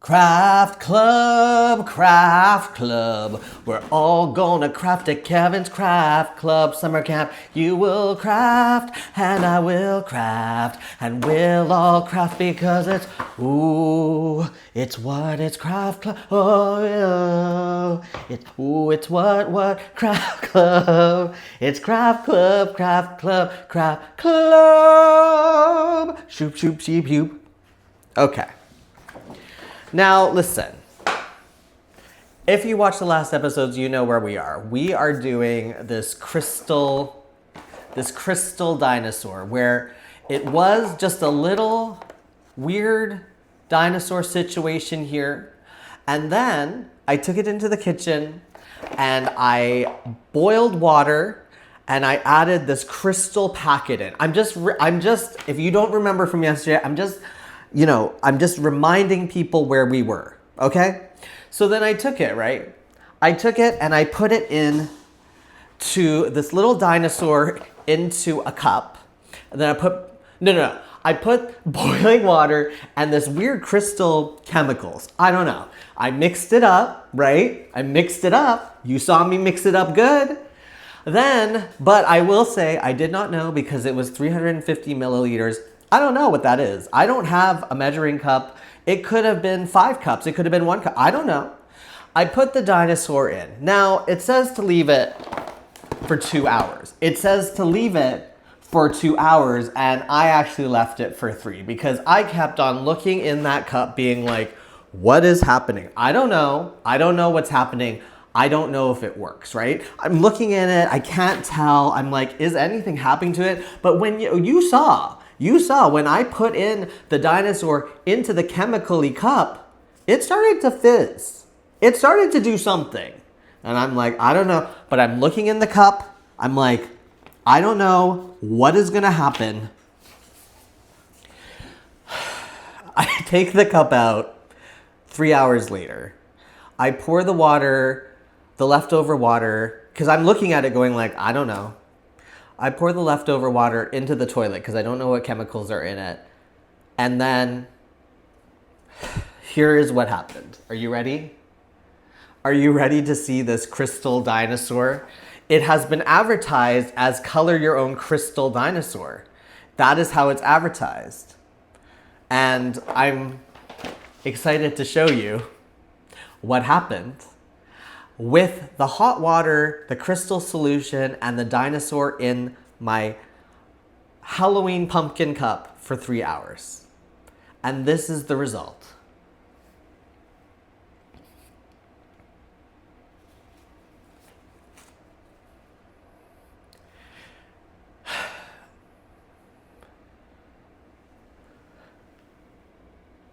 Craft Club, Craft Club. We're all gonna craft at Kevin's Craft Club summer camp. You will craft, and I will craft, and we'll all craft because it's, ooh, it's what it's Craft Club. It's what, Craft Club. It's Craft Club, Craft Club, Craft Club. Shoop, shoop, sheep, shoop. Okay. Now, listen, if you watch the last episodes, you know where we are. We are doing this crystal dinosaur where it was just a little weird dinosaur situation here. And then I took it into the kitchen and I boiled water and I added this crystal packet in. I'm just, if you don't remember from yesterday, I'm just reminding people where we were, okay? So then I took it, right? I took it and I put it in to this little dinosaur into a cup. And then I put boiling water and this weird crystal chemicals. I don't know. I mixed it up, right? I mixed it up. You saw me mix it up good. But I will say I did not know because it was 350 milliliters. I don't know what that is. I don't have a measuring cup. It could have been 5 cups. It could have been 1 cup. I don't know. I put the dinosaur in. Now, it says to leave it for 2 hours. It says to leave it for 2 hours, and I actually left it for 3 because I kept on looking in that cup being like, what is happening? I don't know. I don't know what's happening. I don't know if it works, right? I'm looking in it. I can't tell. I'm like, is anything happening to it? But when you saw when I put in the dinosaur into the chemically cup, it started to fizz. It started to do something. And I'm like, I don't know. But I'm looking in the cup. I'm like, I don't know what is going to happen. I take the cup out 3 hours later. I pour the water, the leftover water, because I'm looking at it going like, I don't know. I pour the leftover water into the toilet because I don't know what chemicals are in it. And then here is what happened. Are you ready? Are you ready to see this crystal dinosaur? It has been advertised as color your own crystal dinosaur. That is how it's advertised. And I'm excited to show you what happened with the hot water, the crystal solution, and the dinosaur in my Halloween pumpkin cup for 3 hours. And this is the result.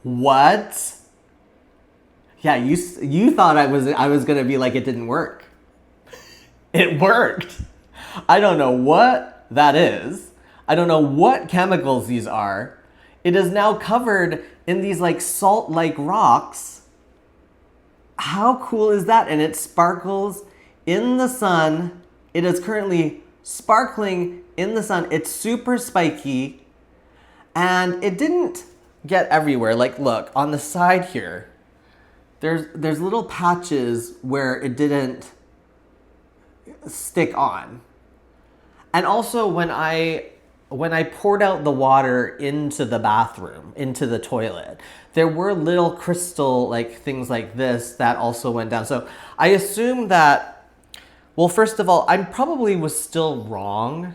What? Yeah, you thought I was gonna be like it didn't work. It worked. I don't know what that is. I don't know what chemicals these are. It is now covered in these like salt-like rocks. How cool is that? And it sparkles in the sun. It is currently sparkling in the sun. It's super spiky. And it didn't get everywhere. Like, look, on the side here, there's little patches where it didn't stick on. And also when I poured out the water into the bathroom, into the toilet, there were little crystal like things like this that also went down. So I assume that, well, first of all, I probably was still wrong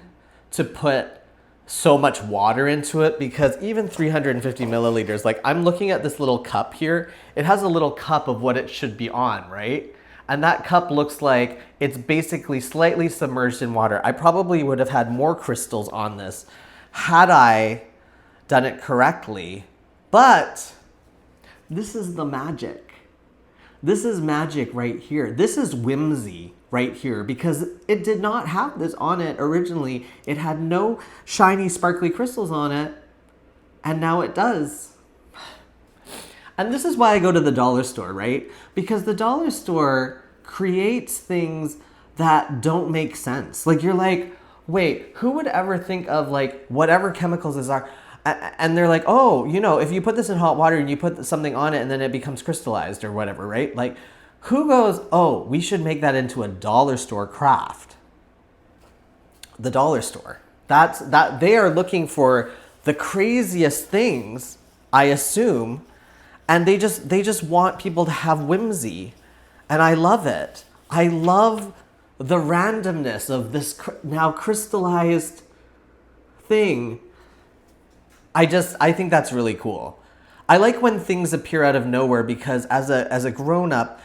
to put so much water into it because even 350 milliliters, like I'm looking at this little cup here, it has a little cup of what it should be on, right? And that cup looks like it's basically slightly submerged in water. I probably would have had more crystals on this had I done it correctly. But this is the magic. This is magic right here. This is whimsy right here because it did not have this on it originally. It had no shiny, sparkly crystals on it, and now it does. And this is why I go to the dollar store, right? Because the dollar store creates things that don't make sense. Like you're like, wait, who would ever think of like whatever chemicals these are? And they're like, oh, you know, if you put this in hot water and you put something on it and then it becomes crystallized or whatever, right? Like, who goes, oh, we should make that into a dollar store craft? The dollar store. That they are looking for the craziest things, I assume, and they just want people to have whimsy, and I love it. I love the randomness of this now crystallized thing. I think that's really cool. I like when things appear out of nowhere because as a grown up,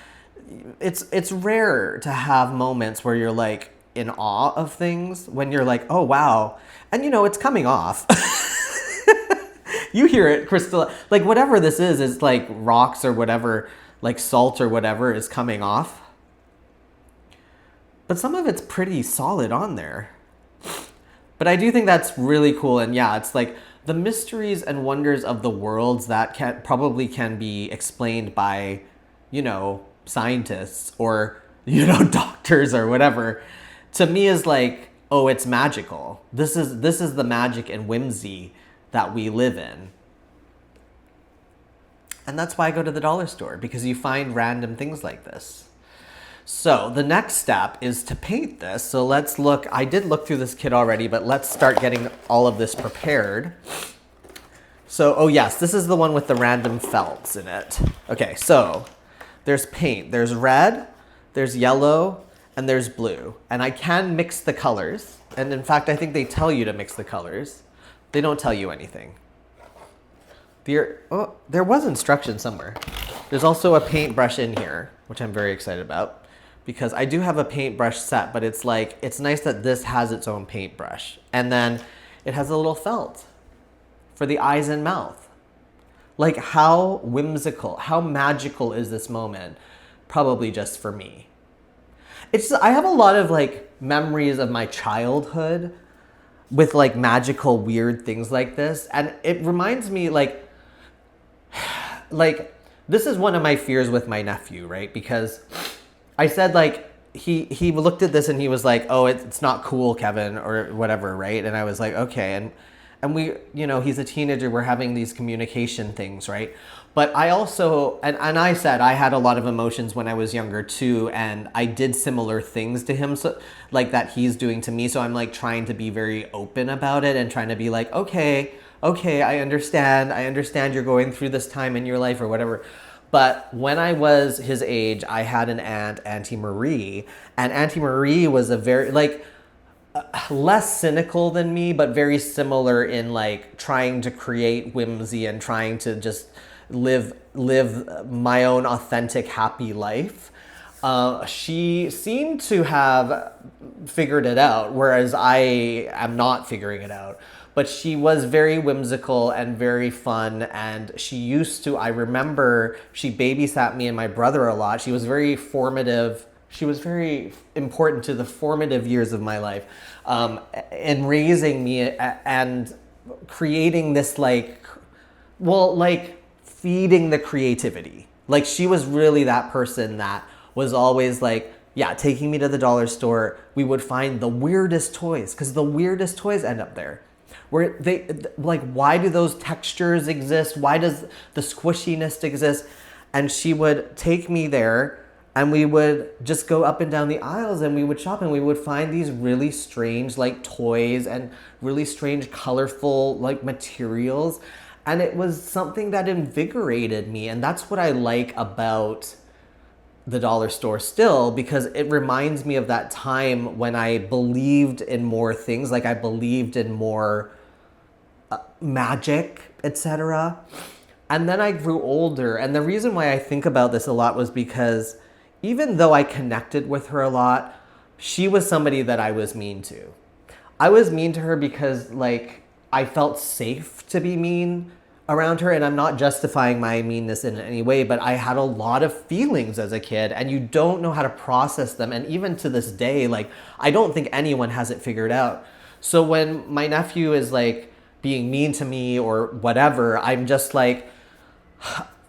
it's rare to have moments where you're like in awe of things, when you're like, oh wow, and you know it's coming off. You hear it crystal, like whatever this is like rocks or whatever, like salt or whatever is coming off. But some of it's pretty solid on there. But I do think that's really cool, and yeah, it's like the mysteries and wonders of the worlds that probably can be explained by, you know, scientists or, you know, doctors or whatever, to me is like, oh, it's magical. This is the magic and whimsy that we live in. And that's why I go to the dollar store, because you find random things like this. So the next step is to paint this. So let's look, I did look through this kit already, but let's start getting all of this prepared. So, oh yes, this is the one with the random felts in it. Okay, so there's paint. There's red, there's yellow, and there's blue. And I can mix the colors. And in fact, I think they tell you to mix the colors. They don't tell you anything. There was instruction somewhere. There's also a paintbrush in here, which I'm very excited about, because I do have a paintbrush set, but it's like, it's nice that this has its own paintbrush. And then it has a little felt for the eyes and mouth. Like, how whimsical, how magical is this moment? Probably just for me. It's just, I have a lot of like memories of my childhood with like magical, weird things like this. And it reminds me like this is one of my fears with my nephew, right? Because I said like, he looked at this and he was like, oh, it's not cool, Kevin, or whatever, right? And I was like, okay. And we, you know, he's a teenager, we're having these communication things, right? But I also, and I said I had a lot of emotions when I was younger too, and I did similar things to him, so like that he's doing to me. So I'm like trying to be very open about it and trying to be like, okay, I understand you're going through this time in your life or whatever. But when I was his age, I had an aunt, Auntie Marie, and Auntie Marie was a very, like, less cynical than me, but very similar in like trying to create whimsy and trying to just live my own authentic, happy life. She seemed to have figured it out, whereas I am not figuring it out. But she was very whimsical and very fun, and she used to, I remember she babysat me and my brother a lot. She was very formative. She was very important to the formative years of my life, in raising me and creating this like feeding the creativity. Like, she was really that person that was always like, yeah, taking me to the dollar store. We would find the weirdest toys, because the weirdest toys end up there. Where they, like, why do those textures exist? Why does the squishiness exist? And she would take me there, and we would just go up and down the aisles, and we would shop, and we would find these really strange like toys and really strange colorful like materials. And it was something that invigorated me. And that's what I like about the dollar store still, because it reminds me of that time when I believed in more things. Like, I believed in more magic, etc. And then I grew older. And the reason why I think about this a lot was because even though I connected with her a lot, she was somebody that I was mean to. I was mean to her because like I felt safe to be mean around her, and I'm not justifying my meanness in any way, but I had a lot of feelings as a kid, and you don't know how to process them. And even to this day, like, I don't think anyone has it figured out. So when my nephew is like being mean to me or whatever, I'm just like,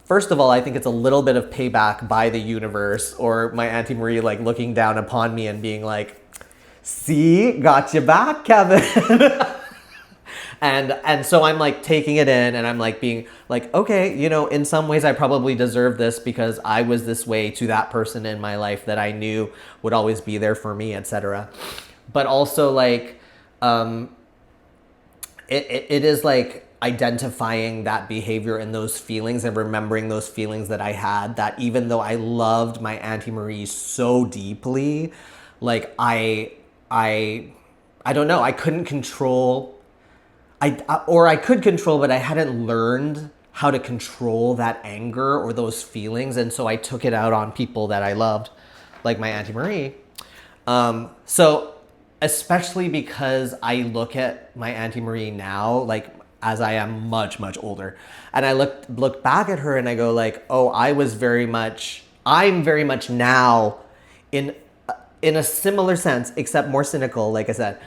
first of all, I think it's a little bit of payback by the universe, or my Auntie Marie like looking down upon me and being like, see, got you back, Kevin. And so I'm like taking it in, and I'm like being like, okay, you know, in some ways I probably deserve this because I was this way to that person in my life that I knew would always be there for me, etc. But also like, it is like identifying that behavior and those feelings and remembering those feelings that I had, that even though I loved my Auntie Marie so deeply, like I don't know, I couldn't control, or I could control, but I hadn't learned how to control that anger or those feelings. And so I took it out on people that I loved, like my Auntie Marie. So especially because I look at my Auntie Marie now, like as I am much, much older, and I look back at her and I go like, oh, I'm very much now in a similar sense, except more cynical, like I said.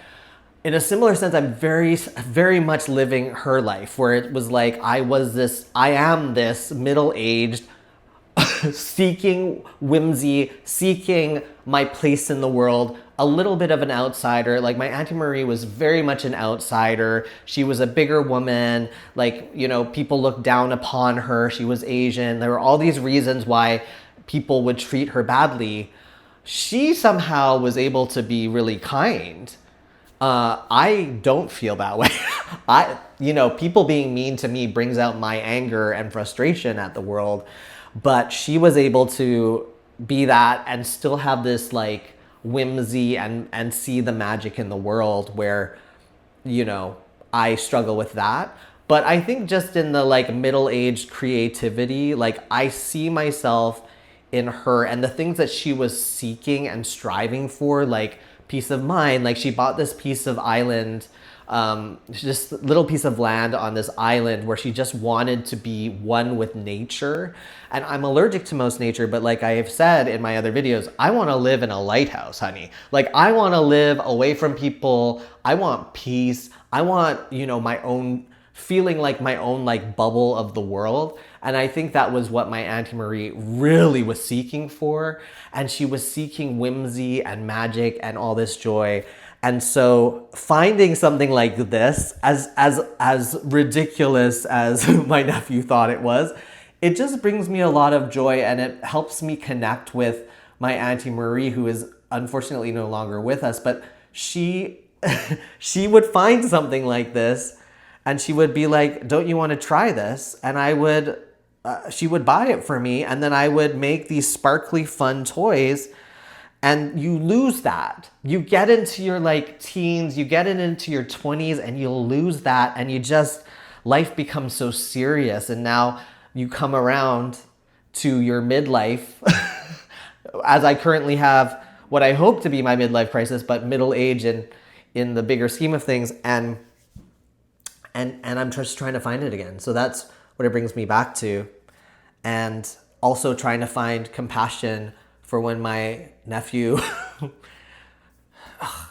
In a similar sense, I'm very, very much living her life, where it was like I am this middle-aged, seeking whimsy, seeking my place in the world, a little bit of an outsider. Like my Auntie Marie was very much an outsider. She was a bigger woman. Like, you know, people looked down upon her. She was Asian. There were all these reasons why people would treat her badly. She somehow was able to be really kind. I don't feel that way. People being mean to me brings out my anger and frustration at the world. But she was able to be that and still have this like whimsy and see the magic in the world, where, you know, I struggle with that. But I think just in the like middle-aged creativity, like I see myself in her and the things that she was seeking and striving for, like peace of mind. Like she bought this piece of island, just a little piece of land on this island where she just wanted to be one with nature. And I'm allergic to most nature, but like I have said in my other videos, I want to live in a lighthouse, honey. Like I want to live away from people. I want peace. I want, you know, my own feeling, like my own like bubble of the world. And I think that was what my Auntie Marie really was seeking for. And she was seeking whimsy and magic and all this joy. And so finding something like this, as ridiculous as my nephew thought it was, it just brings me a lot of joy, and it helps me connect with my Auntie Marie, who is unfortunately no longer with us. But she would find something like this, and she would be like, "Don't you want to try this?" And she would buy it for me, and then I would make these sparkly, fun toys. And you lose that. You get into your like teens, you get into your 20s, and you'll lose that, and life becomes so serious. And now you come around to your midlife, as I currently have what I hope to be my midlife crisis, but middle age in the bigger scheme of things, and I'm just trying to find it again. So that's what it brings me back to, and also trying to find compassion for when my nephew,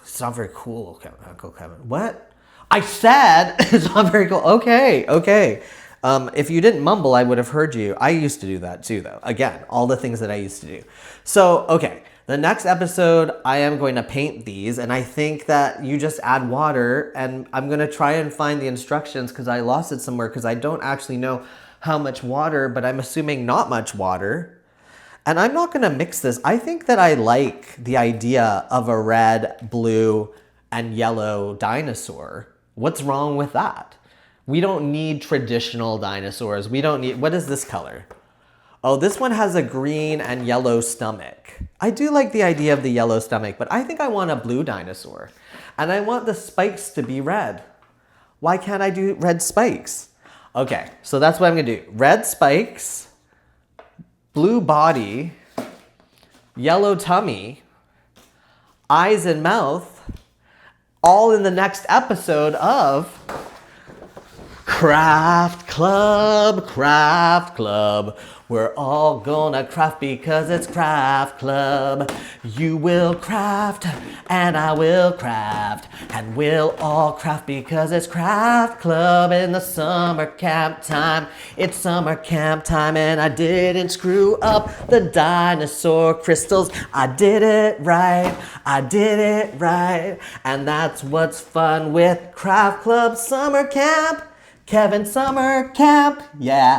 it's not very cool, Uncle Kevin. What? I said it's not very cool. Okay. If you didn't mumble, I would have heard you. I used to do that too, though. Again, all the things that I used to do. So, okay, the next episode, I am going to paint these, and I think that you just add water, and I'm going to try and find the instructions because I lost it somewhere, because I don't actually know how much water, but I'm assuming not much water. And I'm not going to mix this. I think that I like the idea of a red, blue, and yellow dinosaur. What's wrong with that? We don't need traditional dinosaurs. What is this color? Oh, this one has a green and yellow stomach. I do like the idea of the yellow stomach, but I think I want a blue dinosaur. And I want the spikes to be red. Why can't I do red spikes? Okay, so that's what I'm going to do. Red spikes, blue body, yellow tummy, eyes and mouth, all in the next episode of Craft club, craft club. We're all gonna craft because it's craft club. You will craft and I will craft, and we'll all craft because it's craft club in the summer camp time. It's summer camp time and I didn't screw up the dinosaur crystals. I did it right, I did it right. And that's what's fun with craft club summer camp. Kevin Summer Camp, yeah.